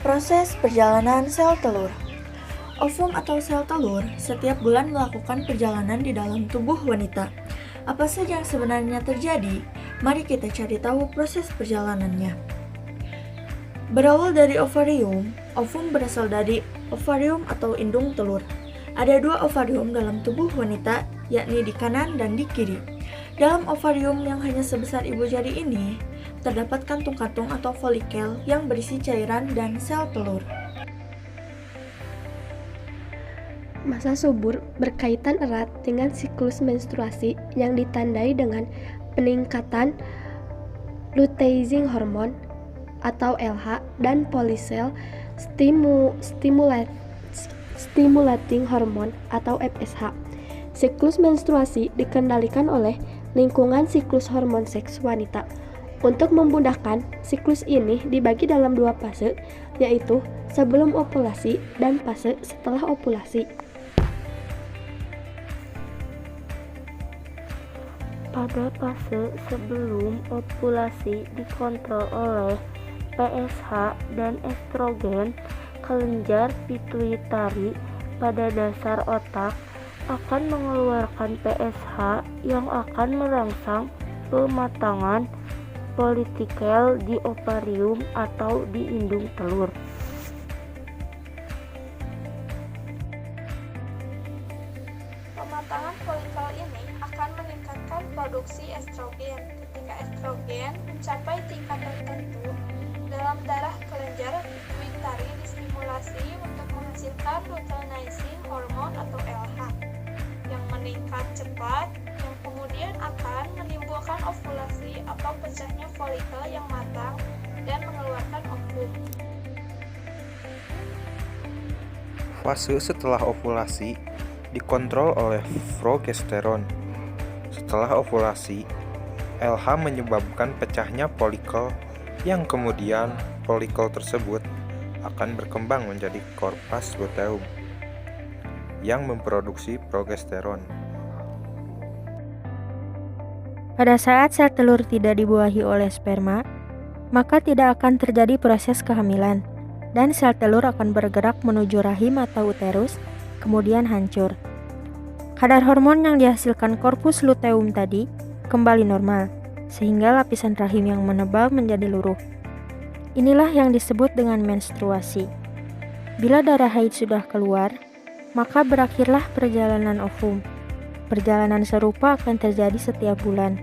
Proses perjalanan sel telur. Ovum atau sel telur setiap bulan melakukan perjalanan di dalam tubuh wanita. Apa saja yang sebenarnya terjadi? Mari kita cari tahu proses perjalanannya. Berawal dari ovarium, ovum berasal dari ovarium atau indung telur. Ada dua ovarium dalam tubuh wanita, yakni di kanan dan di kiri. Dalam ovarium yang hanya sebesar ibu jari ini, terdapat kantung-kantung atau folikel yang berisi cairan dan sel telur. Masa subur berkaitan erat dengan siklus menstruasi yang ditandai dengan peningkatan luteinizing hormone atau LH dan follicle stimulating hormone atau FSH. Siklus menstruasi dikendalikan oleh lingkungan siklus hormon seks wanita. Untuk memudahkan, siklus ini dibagi dalam dua fase, yaitu sebelum ovulasi dan fase setelah ovulasi. Pada fase sebelum ovulasi dikontrol oleh PSH dan estrogen, kelenjar pituitari pada dasar otak akan mengeluarkan PSH yang akan merangsang pematangan follikel di ovarium atau di indung telur. Pematangan folikel ini akan meningkatkan produksi estrogen. Ketika estrogen mencapai tingkat tertentu dalam darah, kelenjar pituitari distimulasi untuk menghasilkan luteinizing hormone atau LH yang meningkat cepat, yang kemudian akan menimbulkan ovulasi atau pecahnya folikel yang matang dan mengeluarkan ovum. Fase setelah ovulasi dikontrol oleh progesteron. Setelah ovulasi, LH menyebabkan pecahnya folikel yang kemudian folikel tersebut akan berkembang menjadi corpus luteum yang memproduksi progesteron. Pada saat sel telur tidak dibuahi oleh sperma, maka tidak akan terjadi proses kehamilan dan sel telur akan bergerak menuju rahim atau uterus, kemudian hancur. Kadar hormon yang dihasilkan korpus luteum tadi kembali normal, sehingga lapisan rahim yang menebal menjadi luruh. Inilah yang disebut dengan menstruasi. Bila darah haid sudah keluar, maka berakhirlah perjalanan ovum. Perjalanan serupa akan terjadi setiap bulan.